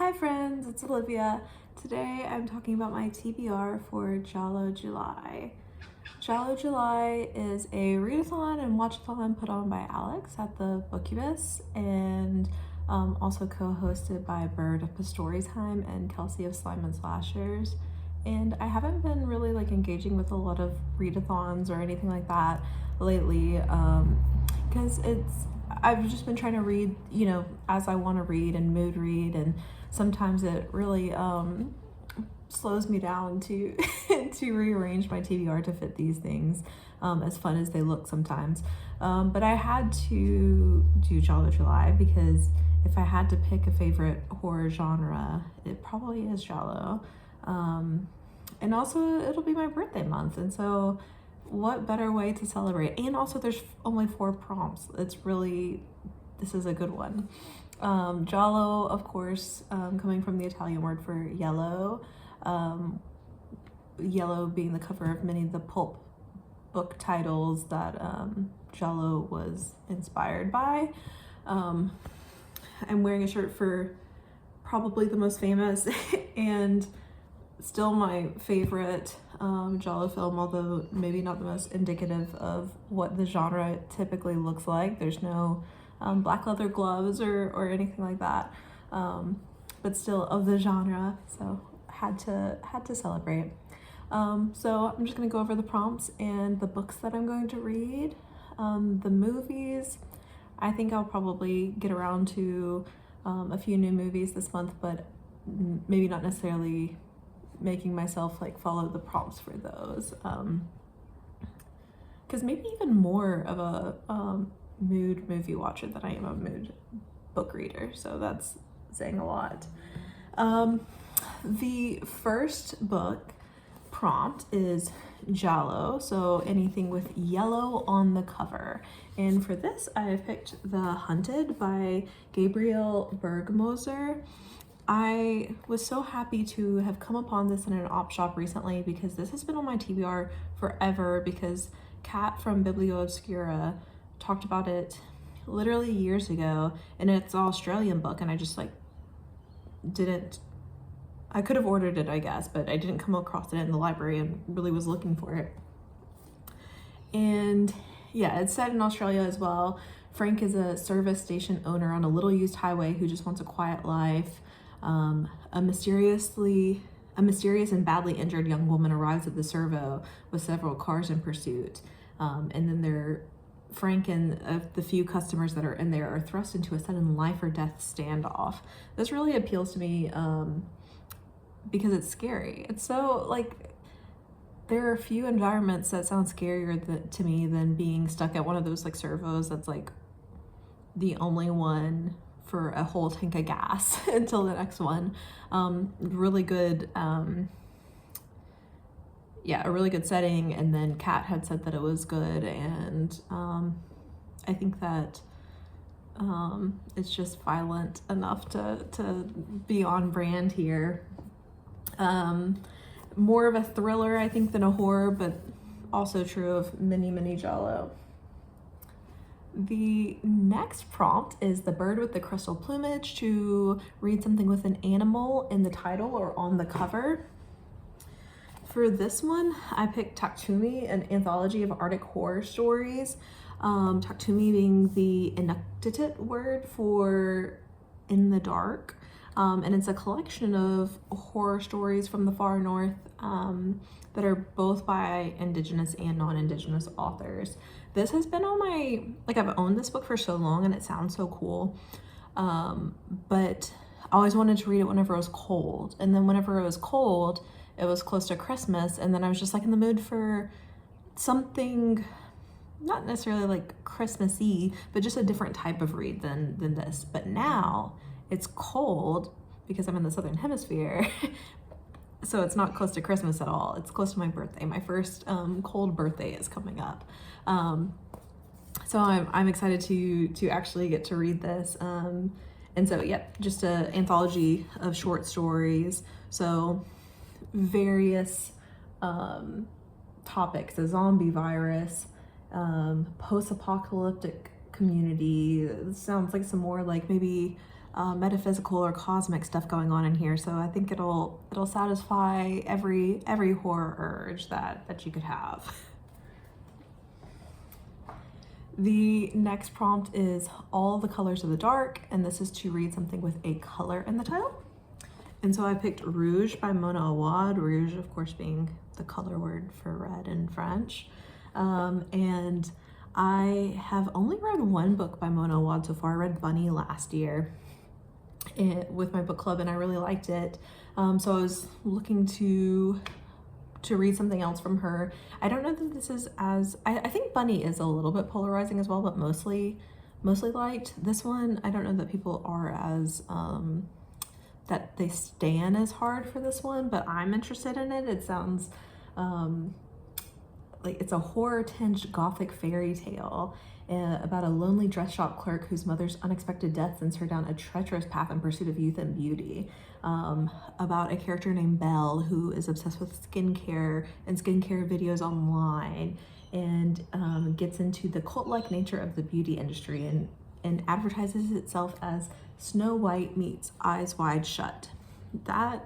Hi friends, it's Olivia. Today I'm talking about my TBR for Giallo July. Giallo July is a readathon and watchathon put on by Alex at the Bookubus and also co-hosted by Bird of Pastory's-Heim and Kelsey of Slime and Slashers. And I haven't been really engaging with a lot of readathons or anything like that lately because I've just been trying to read, as I want to read and mood read, and sometimes it really slows me down to to rearrange my TBR to fit these things, as fun as they look sometimes. But I had to do Giallo July because if I had to pick a favorite horror genre, it probably is Giallo. And also it'll be my birthday month, and so what better way to celebrate? And also there's only 4 prompts. This is a good one. Giallo, of course, coming from the Italian word for yellow. Yellow being the cover of many of the pulp book titles that Giallo was inspired by. I'm wearing a shirt for probably the most famous and still my favorite Giallo film, although maybe not the most indicative of what the genre typically looks like. There's no black leather gloves or anything like that, but still of the genre, so had to celebrate. So I'm just gonna go over the prompts and the books that I'm going to read. The movies, I think I'll probably get around to a few new movies this month, but maybe not necessarily making myself follow the prompts for those, because maybe even more of a mood movie watcher than I am a mood book reader, so that's saying a lot. The first book prompt is Giallo, so anything with yellow on the cover, and for this I picked The Hunted by Gabriel Bergmoser. I was so happy to have come upon this in an op shop recently because this has been on my TBR forever, because Kat from Biblio Obscura talked about it literally years ago, and it's an Australian book, and I just I could have ordered it, I guess, but I didn't come across it in the library and really was looking for it. And yeah, it's set in Australia as well. Frank is a service station owner on a little used highway who just wants a quiet life. A mysterious and badly injured young woman arrives at the servo with several cars in pursuit. And then Frank and the few customers that are in there are thrust into a sudden life or death standoff. This really appeals to me because it's scary. It's so there are a few environments that sound scarier to me than being stuck at one of those servos that's the only one for a whole tank of gas until the next one. Really good, a really good setting, and then Kat had said that it was good, and I think that it's just violent enough to be on brand here. More of a thriller, I think, than a horror, but also true of many Giallo. The next prompt is The Bird with the Crystal Plumage, to read something with an animal in the title or on the cover. For this one, I picked Taaqtumi, an anthology of Arctic horror stories. Taaqtumi being the Inuktitut word for in the dark. And it's a collection of horror stories from the far north that are both by Indigenous and non-Indigenous authors. This has been on my, I've owned this book for so long and it sounds so cool, but I always wanted to read it whenever it was cold. And then whenever it was cold, it was close to Christmas, and then I was just in the mood for something not necessarily Christmassy, but just a different type of read than this. But now it's cold because I'm in the Southern Hemisphere, so it's not close to Christmas at all. It's close to my birthday. My first cold birthday is coming up. So I'm excited to actually get to read this. And so, yep, just an anthology of short stories. So various topics: a zombie virus, post-apocalyptic community. It sounds like some more maybe metaphysical or cosmic stuff going on in here. So I think it'll satisfy every horror urge that you could have. The next prompt is All the Colors of the Dark, and this is to read something with a color in the title. And so I picked Rouge by Mona Awad, Rouge of course being the color word for red in French. And I have only read one book by Mona Awad so far. I read Bunny last year with my book club and I really liked it. So I was looking to read something else from her. I don't know that this is as, I think Bunny is a little bit polarizing as well, but mostly liked. This one, I don't know that people are as, that they stan as hard for this one, but I'm interested in it. It sounds like it's a horror-tinged gothic fairy tale about a lonely dress shop clerk whose mother's unexpected death sends her down a treacherous path in pursuit of youth and beauty. About a character named Belle who is obsessed with skincare and skincare videos online, and gets into the cult-like nature of the beauty industry and advertises itself as Snow White meets Eyes Wide Shut. That,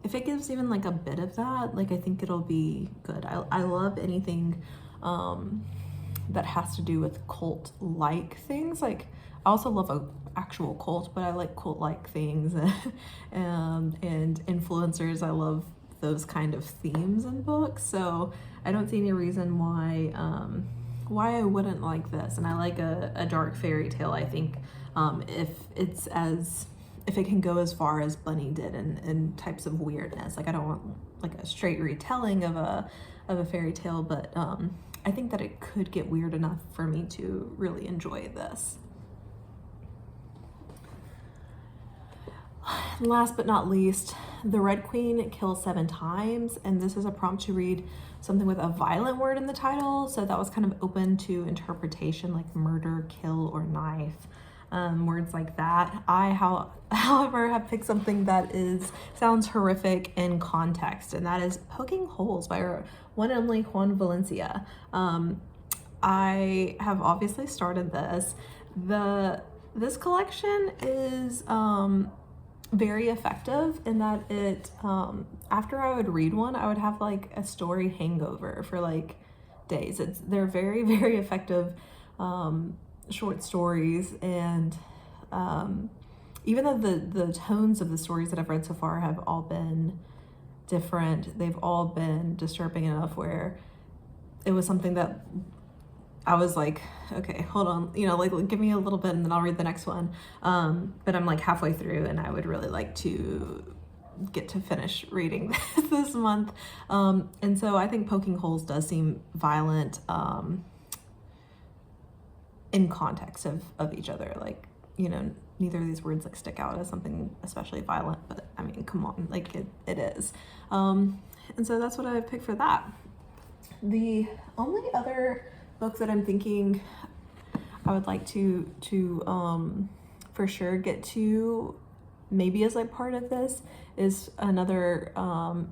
if it gives even like a bit of that, like I think it'll be good. I love anything that has to do with cult-like things. Like I also love an actual cult, but I like cult-like things and influencers. I love those kind of themes in books, so I don't see any reason why I wouldn't like this. And I like a dark fairy tale. I think if it can go as far as Bunny did in types of weirdness. Like I don't want like a straight retelling of a fairy tale, but I think that it could get weird enough for me to really enjoy this. Last but not least, The Red Queen Kills 7 Times, and this is a prompt to read something with a violent word in the title, so that was kind of open to interpretation, like murder, kill, or knife. Words like that. I, however, have picked something that sounds horrific in context, and that is Poking Holes by our one and only Juan Valencia. I have obviously started this. This collection is very effective in that it after I would read one, I would have like a story hangover for like days. They're very, very effective short stories, and even though the tones of the stories that I've read so far have all been different, they've all been disturbing enough where it was something that I was like, okay, hold on, like give me a little bit and then I'll read the next one. But I'm like halfway through and I would really like to get to finish reading this month. And so I think Poking Holes does seem violent in context of each other. Like, neither of these words like stick out as something especially violent, but I mean, come on, like it is. And so that's what I picked for that. The only other book that I'm thinking I would like to for sure get to, maybe as like part of this, is another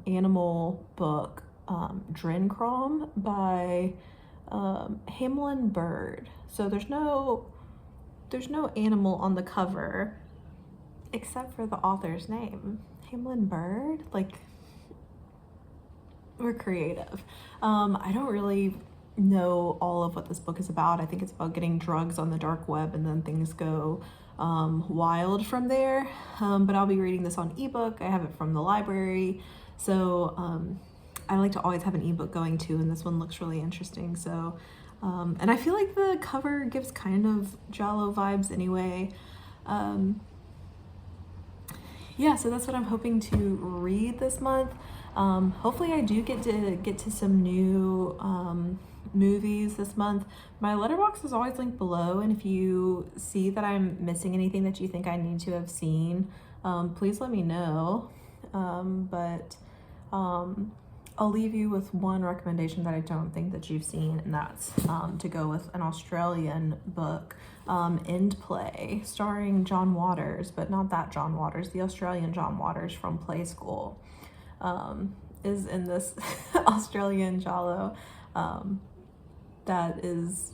animal book, Drencrom by Hamelin Bird. So there's no animal on the cover except for the author's name, Hamelin Bird. Like, we're creative. I don't really know all of what this book is about. I think it's about getting drugs on the dark web and then things go wild from there. But I'll be reading this on ebook. I have it from the library, so I like to always have an ebook going too, and this one looks really interesting. So and I feel like the cover gives kind of Giallo vibes anyway. Yeah, so that's what I'm hoping to read this month. Hopefully I do get to some new movies this month. My letterbox is always linked below, and if you see that I'm missing anything that you think I need to have seen, please let me know. But I'll leave you with one recommendation that I don't think that you've seen, and that's to go with an Australian book, End Play, starring John Waters, but not that John Waters, the Australian John Waters from Play School, is in this Australian Giallo that is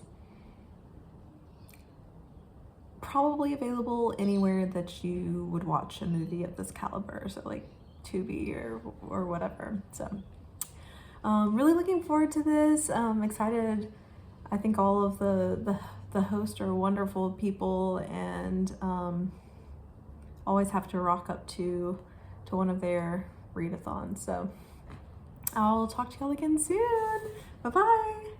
probably available anywhere that you would watch a movie of this caliber, so like Tubi or whatever. So really looking forward to this. Excited. I think all of the hosts are wonderful people, and always have to rock up to one of their readathons. So I'll talk to y'all again soon. Bye bye.